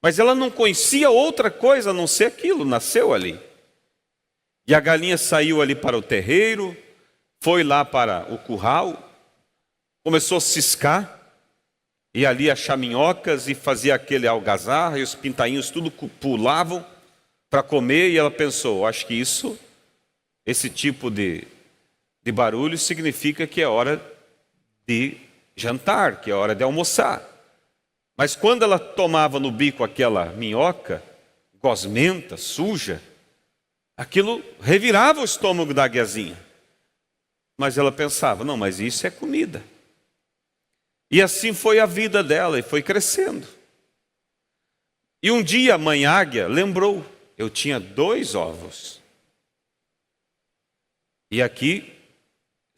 Mas ela não conhecia outra coisa a não ser aquilo, nasceu ali. E a galinha saiu ali para o terreiro, foi lá para o curral, começou a ciscar, e ali achar minhocas e fazia aquele algazarra, e os pintainhos tudo pulavam para comer, e ela pensou, acho que esse tipo de barulho significa que é hora de jantar, que é hora de almoçar. Mas quando ela tomava no bico aquela minhoca, gosmenta, suja, aquilo revirava o estômago da aguiazinha. Mas ela pensava, não, mas isso é comida. E assim foi a vida dela, e foi crescendo. E um dia a mãe águia lembrou, eu tinha 2 ovos. E aqui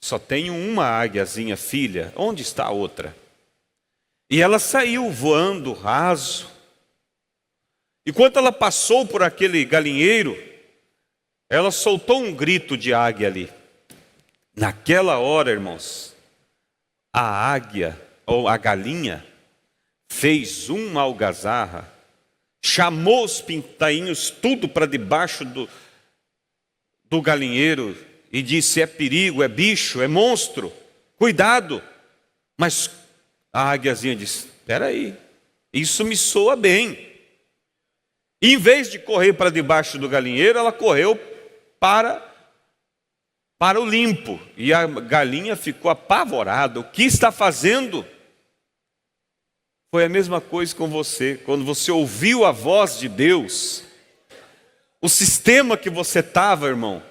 só tenho uma águiazinha filha, onde está a outra? E ela saiu voando raso. E quando ela passou por aquele galinheiro, ela soltou um grito de águia ali. Naquela hora, irmãos, a águia, ou a galinha, fez uma algazarra, chamou os pintainhos tudo para debaixo do galinheiro e disse: é perigo, é bicho, é monstro, cuidado. Mas a águiazinha disse: espera aí, isso me soa bem. E em vez de correr para debaixo do galinheiro, ela correu para o limpo. E a galinha ficou apavorada. O que está fazendo? Foi a mesma coisa com você. Quando você ouviu a voz de Deus, o sistema que você estava, irmão,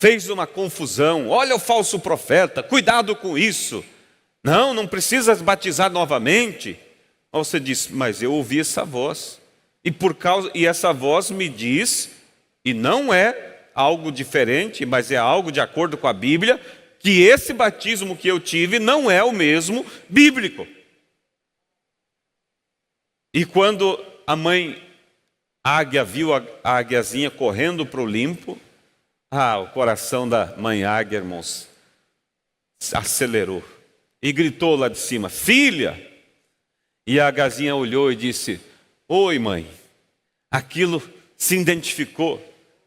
fez uma confusão. Olha o falso profeta, cuidado com isso. Não precisa batizar novamente. Mas você disse: mas eu ouvi essa voz. E essa voz me diz, e não é algo diferente, mas é algo de acordo com a Bíblia, que esse batismo que eu tive não é o mesmo bíblico. E quando a mãe águia viu a águiazinha correndo para o limpo, o coração da mãe águia, irmãos, acelerou. E gritou lá de cima: filha! E a águiazinha olhou e disse: oi, mãe. Aquilo se identificou.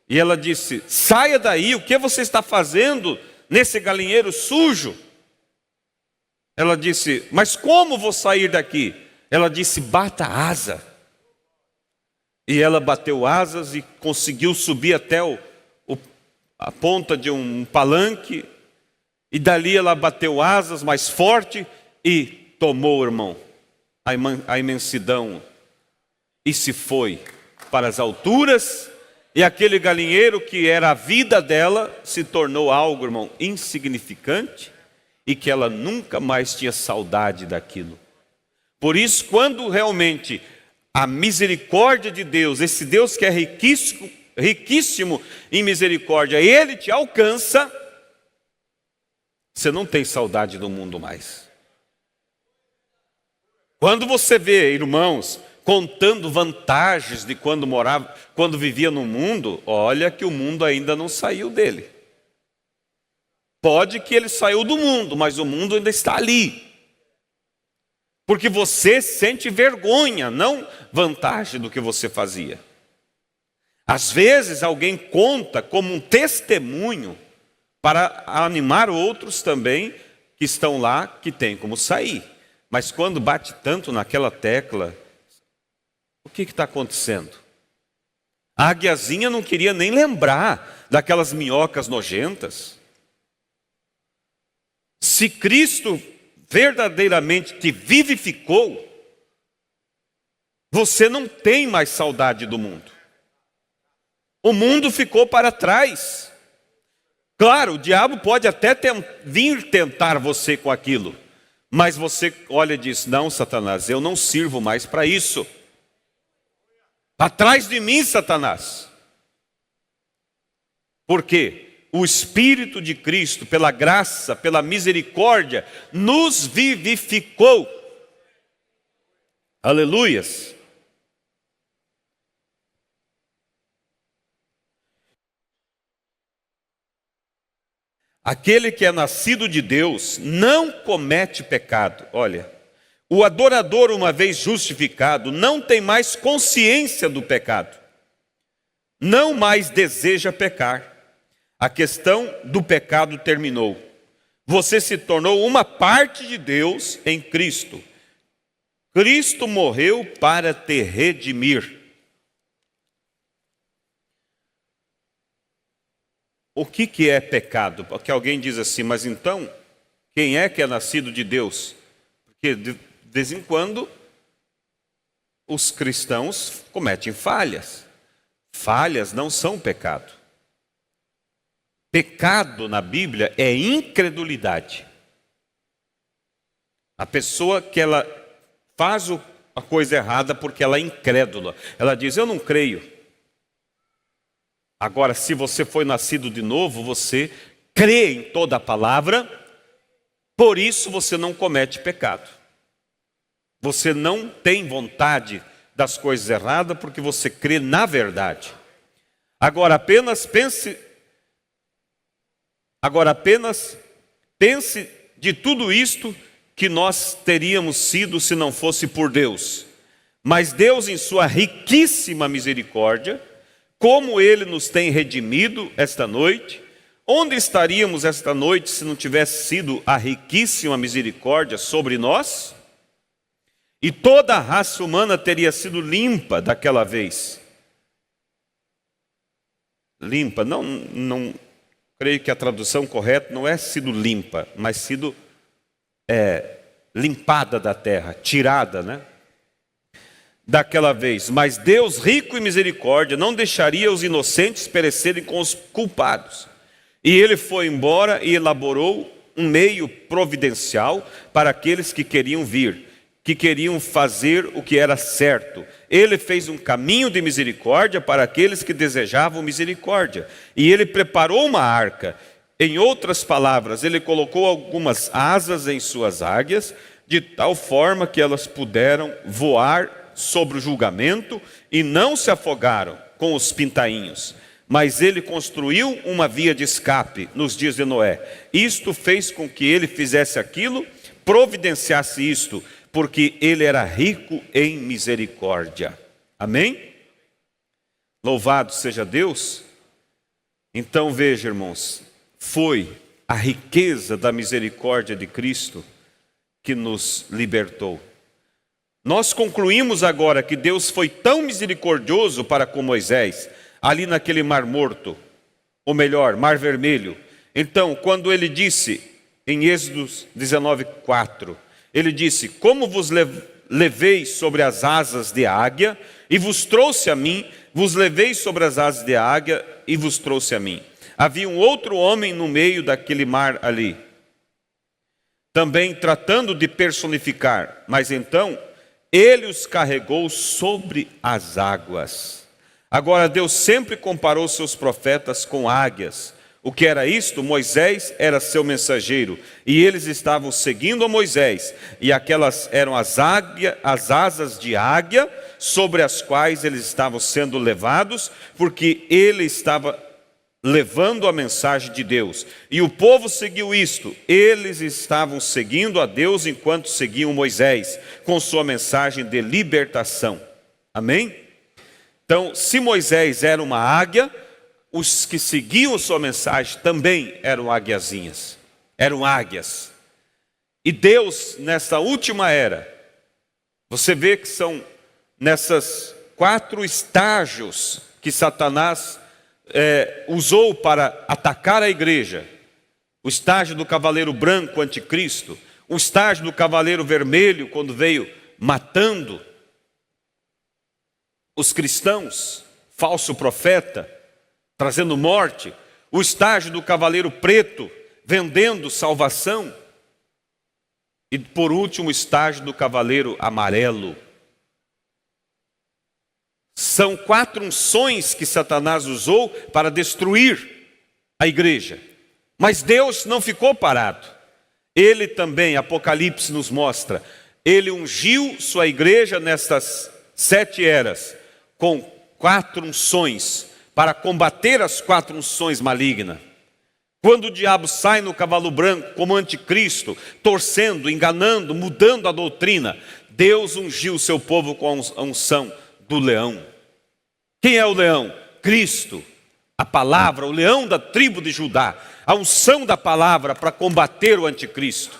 E ela disse: saia daí, o que você está fazendo nesse galinheiro sujo? Ela disse: mas como vou sair daqui? Ela disse: bata asa. E ela bateu asas e conseguiu subir até a ponta de um palanque. E dali ela bateu asas mais forte e tomou, irmão, a imensidão. E se foi para as alturas. E aquele galinheiro que era a vida dela se tornou algo, irmão, insignificante. E que ela nunca mais tinha saudade daquilo. Por isso, quando realmente a misericórdia de Deus, esse Deus que é riquíssimo em misericórdia, Ele te alcança, você não tem saudade do mundo mais. Quando você vê irmãos contando vantagens de quando vivia no mundo, olha que o mundo ainda não saiu dele. Pode que ele saiu do mundo, mas o mundo ainda está ali. Porque você sente vergonha, não vantagem do que você fazia. Às vezes alguém conta como um testemunho para animar outros também que estão lá, que tem como sair. Mas quando bate tanto naquela tecla, o que está acontecendo? A águiazinha não queria nem lembrar daquelas minhocas nojentas. Se Cristo verdadeiramente te vivificou, você não tem mais saudade do mundo. O mundo ficou para trás. Claro, o diabo pode até vir tentar você com aquilo, mas você olha e diz: não, Satanás, eu não sirvo mais para isso. Atrás de mim, Satanás. Por quê? O Espírito de Cristo, pela graça, pela misericórdia, nos vivificou. Aleluias. Aquele que é nascido de Deus não comete pecado. Olha, o adorador, uma vez justificado, não tem mais consciência do pecado. Não mais deseja pecar. A questão do pecado terminou. Você se tornou uma parte de Deus em Cristo. Cristo morreu para te redimir. O que é pecado? Porque alguém diz assim: mas então, quem é que é nascido de Deus? Porque de vez em quando os cristãos cometem falhas. Falhas não são pecado. Pecado na Bíblia é incredulidade. A pessoa que ela faz a coisa errada porque ela é incrédula. Ela diz: eu não creio. Agora, se você foi nascido de novo, você crê em toda a palavra, por isso você não comete pecado. Você não tem vontade das coisas erradas porque você crê na verdade. Agora apenas pense de tudo isto que nós teríamos sido se não fosse por Deus. Mas Deus, em sua riquíssima misericórdia, como Ele nos tem redimido esta noite, onde estaríamos esta noite se não tivesse sido a riquíssima misericórdia sobre nós? E toda a raça humana teria sido limpa daquela vez. Limpa, não creio que a tradução correta não é sido limpa, mas sido limpada da terra, tirada, né? Daquela vez. Mas Deus, rico em misericórdia, não deixaria os inocentes perecerem com os culpados. E Ele foi embora e elaborou um meio providencial para aqueles que queriam vir, que queriam fazer o que era certo. Ele fez um caminho de misericórdia para aqueles que desejavam misericórdia. E Ele preparou uma arca. Em outras palavras, Ele colocou algumas asas em suas águias, de tal forma que elas puderam voar sobre o julgamento e não se afogaram com os pintainhos. Mas Ele construiu uma via de escape nos dias de Noé. Isto fez com que Ele fizesse aquilo, providenciasse isto, porque Ele era rico em misericórdia. Amém? Louvado seja Deus. Então veja, irmãos, foi a riqueza da misericórdia de Cristo que nos libertou. Nós concluímos agora que Deus foi tão misericordioso para com Moisés, ali naquele mar morto, ou melhor, mar vermelho. Então, quando ele disse, em Êxodo 19:4, ele disse: como vos levei sobre as asas de águia, e vos trouxe a mim, vos levei sobre as asas de águia, e vos trouxe a mim. Havia um outro homem no meio daquele mar ali, também tratando de personificar, mas então Ele os carregou sobre as águas. Agora Deus sempre comparou seus profetas com águias. O que era isto? Moisés era seu mensageiro, e eles estavam seguindo a Moisés, e aquelas eram as asas de águia, sobre as quais eles estavam sendo levados, porque ele estava levando a mensagem de Deus. E o povo seguiu isto. Eles estavam seguindo a Deus enquanto seguiam Moisés, com sua mensagem de libertação. Amém? Então, se Moisés era uma águia, os que seguiam sua mensagem também eram águiazinhas, eram águias. E Deus, nessa última era, você vê que são nessas 4 estágios que Satanás usou para atacar a igreja. O estágio do cavaleiro branco, anticristo. O estágio do cavaleiro vermelho, quando veio matando os cristãos, falso profeta, trazendo morte. O estágio do cavaleiro preto, vendendo salvação. E por último, o estágio do cavaleiro amarelo. São 4 unções que Satanás usou para destruir a igreja. Mas Deus não ficou parado. Ele também, Apocalipse nos mostra, Ele ungiu sua igreja nestas 7 eras, com 4 unções, para combater as 4 unções malignas. Quando o diabo sai no cavalo branco como anticristo, torcendo, enganando, mudando a doutrina, Deus ungiu o seu povo com a unção do leão. Quem é o leão? Cristo, a palavra, o leão da tribo de Judá, a unção da palavra para combater o anticristo.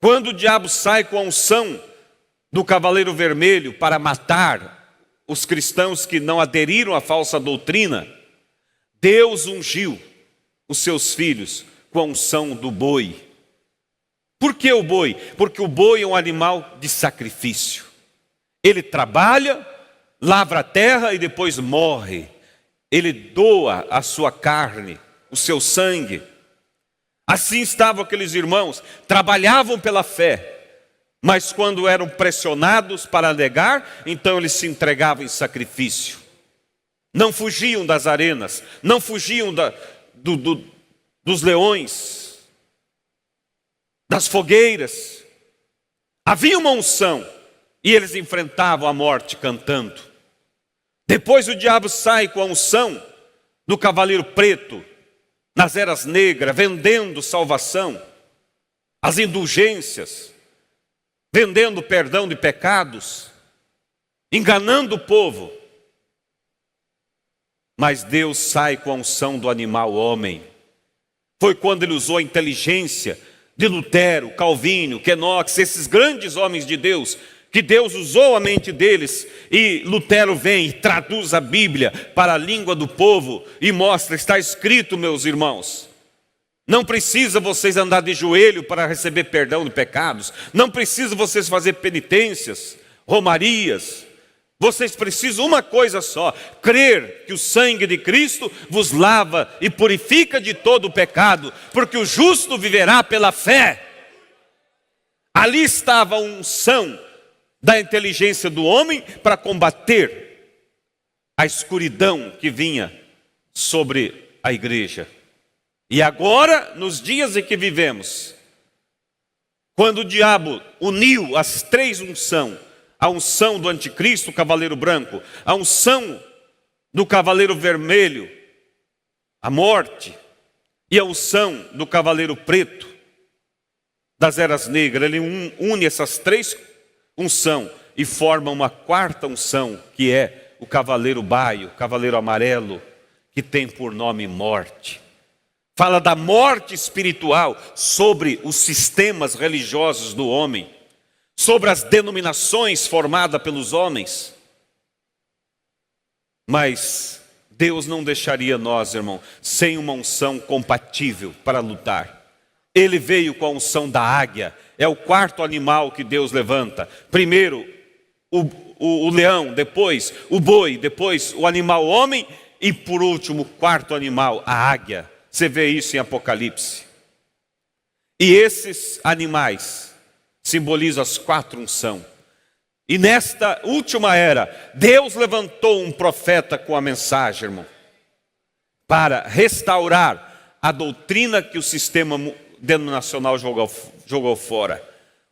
Quando o diabo sai com a unção do cavaleiro vermelho para matar os cristãos que não aderiram à falsa doutrina, Deus ungiu os seus filhos com a unção do boi. Por que o boi? Porque o boi é um animal de sacrifício. Ele trabalha, lavra a terra e depois morre. Ele doa a sua carne, o seu sangue. Assim estavam aqueles irmãos, trabalhavam pela fé, Mas quando eram pressionados para negar, então eles se entregavam em sacrifício. Não fugiam das arenas, não fugiam dos leões, das fogueiras. Havia uma unção e eles enfrentavam a morte cantando. Depois o diabo sai com a unção do cavaleiro preto, nas eras negras, vendendo salvação, as indulgências, vendendo perdão de pecados, enganando o povo. Mas Deus sai com a unção do animal homem. Foi quando ele usou a inteligência de Lutero, Calvino, Knox, esses grandes homens de Deus, que Deus usou a mente deles, e Lutero vem e traduz a Bíblia para a língua do povo e mostra, está escrito, meus irmãos, não precisa vocês andar de joelho para receber perdão de pecados, não precisa vocês fazer penitências, romarias, vocês precisam uma coisa só, crer que o sangue de Cristo vos lava e purifica de todo o pecado, porque o justo viverá pela fé. Ali estava a unção da inteligência do homem para combater a escuridão que vinha sobre a igreja. E agora, nos dias em que vivemos, quando o diabo uniu as três unções, a unção do anticristo, o cavaleiro branco, a unção do cavaleiro vermelho, a morte, e a unção do cavaleiro preto, das eras negras, ele une essas três unção e forma uma quarta unção, que é o cavaleiro baio, o cavaleiro amarelo, que tem por nome morte. Fala da morte espiritual sobre os sistemas religiosos do homem, sobre as denominações formadas pelos homens. Mas Deus não deixaria nós, irmão, sem uma unção compatível para lutar. Ele veio com a unção da águia. É o quarto animal que Deus levanta. Primeiro o leão, depois o boi, depois o animal homem e por último o quarto animal, a águia. Você vê isso em Apocalipse. E esses animais simbolizam as quatro unções. E nesta última era, Deus levantou um profeta com a mensagem, irmão, para restaurar a doutrina que o sistema denominacional jogou fora.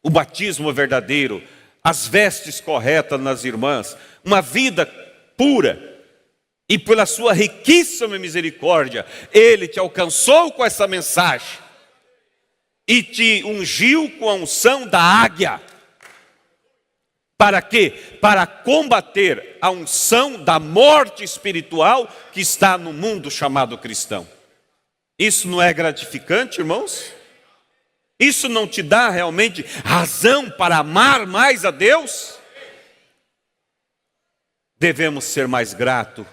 O batismo verdadeiro, as vestes corretas nas irmãs, uma vida pura. E pela sua riquíssima misericórdia, Ele te alcançou com essa mensagem e te ungiu com a unção da águia. Para quê? Para combater a unção da morte espiritual que está no mundo chamado cristão. Isso não é gratificante, irmãos? Isso não te dá realmente razão para amar mais a Deus? Devemos ser mais gratos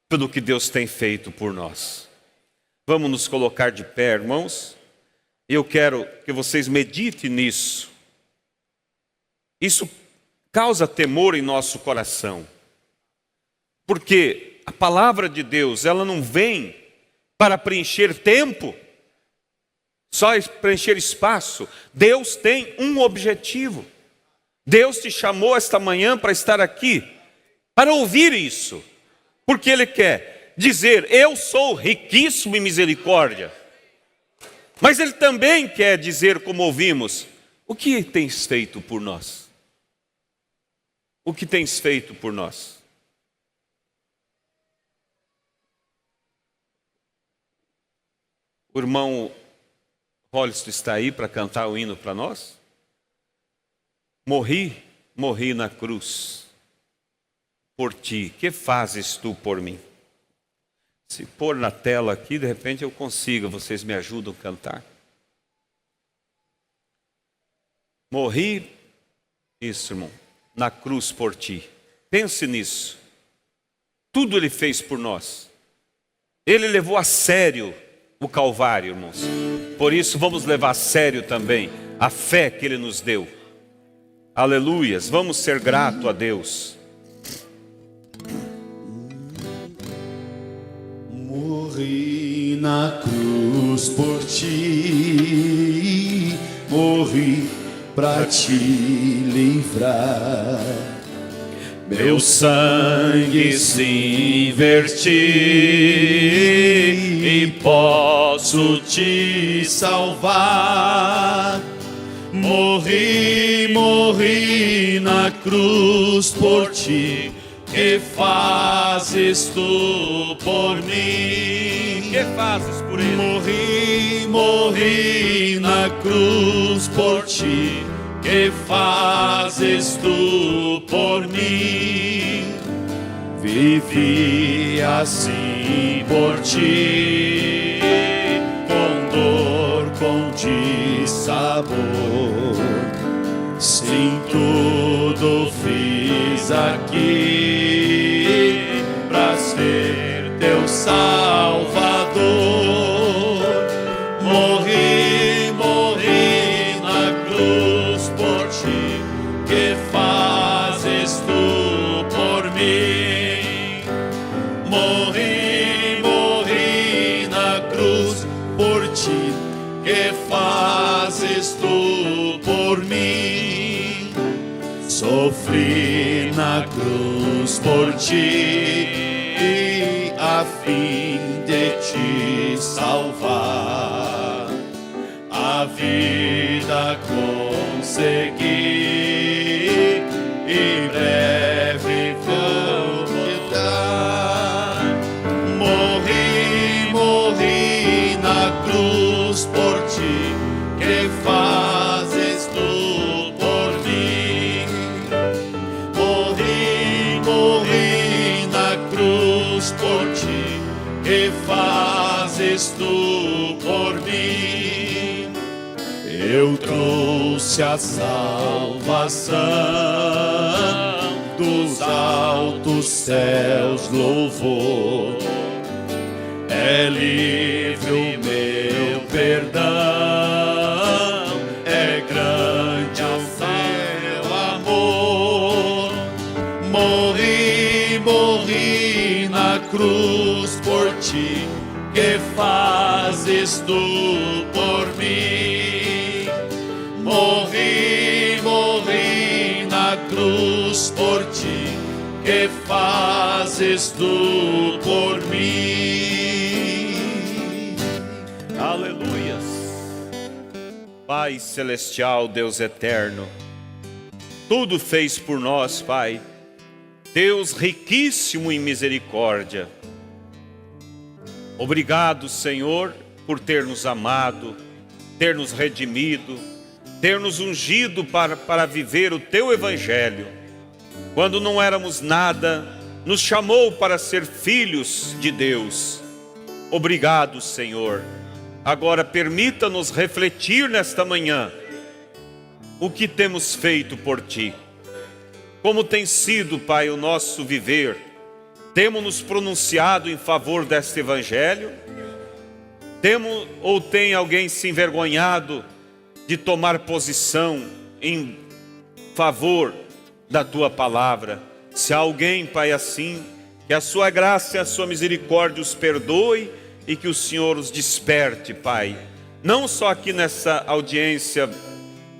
pelo que Deus tem feito por nós. Vamos nos colocar de pé, irmãos. Eu quero que vocês meditem nisso. Isso causa temor em nosso coração. Porque a palavra de Deus, ela não vem para preencher tempo, só preencher espaço. Deus tem um objetivo. Deus te chamou esta manhã para estar aqui, para ouvir isso. Porque Ele quer dizer, eu sou riquíssimo em misericórdia. Mas Ele também quer dizer, como ouvimos, o que tens feito por nós? O que tens feito por nós? O irmão Hollister está aí para cantar o hino para nós? Morri na cruz por ti, que fazes tu por mim? Se pôr na tela aqui, de repente eu consigo, vocês me ajudam a cantar. Morri, isso, irmão, na cruz por ti. Pense nisso. Tudo Ele fez por nós. Ele levou a sério o Calvário, irmãos. Por isso vamos levar a sério também a fé que Ele nos deu. Aleluias, vamos ser gratos a Deus. Morri na cruz por ti, morri pra te livrar. Meu sangue se verti e posso te salvar. Morri, morri na cruz por ti. Que fazes tu por mim? Que fazes por ele? Morri, morri na cruz por ti. Que fazes tu por mim? Vivi assim por ti, com dor, com dissabor. Sim, tudo fiz aqui pra ser teu Salvador. Morri, morri na cruz por ti. Que fazes tu por mim? Morri, morri na cruz por ti. Que fazes tu por mim? Sofri na cruz por ti, a fim de te salvar. A vida consegui e breve vou voltar. Morri, morri na cruz por ti. Que fazes tu por mim? Morri, morri na cruz por ti. Que fazes tu por mim? Eu trouxe a salvação dos altos céus, louvor. É livre o meu perdão, é grande o seu amor. Morri, morri na cruz por ti. Que fazes tu por mim? Morri, morri na cruz por ti. Que fazes tu por mim? Aleluias. Pai celestial, Deus eterno, tudo fez por nós, Pai. Deus riquíssimo em misericórdia. Obrigado, Senhor, por ter nos amado, ter nos redimido, ter nos ungido para viver o Teu Evangelho. Quando não éramos nada, nos chamou para ser filhos de Deus. Obrigado, Senhor. Agora permita-nos refletir nesta manhã o que temos feito por Ti. Como tem sido, Pai, o nosso viver? Temos nos pronunciado em favor deste Evangelho? Tem alguém se envergonhado de tomar posição em favor da Tua palavra? Se há alguém, Pai, assim, que a Sua graça e a Sua misericórdia os perdoe e que o Senhor os desperte, Pai, não só aqui nessa audiência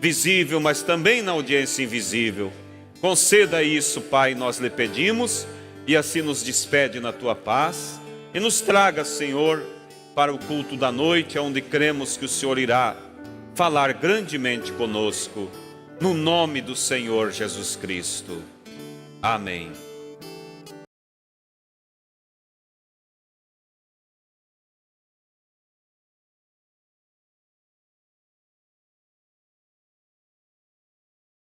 visível, mas também na audiência invisível. Conceda isso, Pai, nós lhe pedimos, e assim nos despede na Tua paz, e nos traga, Senhor, para o culto da noite, onde cremos que o Senhor irá falar grandemente conosco, no nome do Senhor Jesus Cristo. Amém.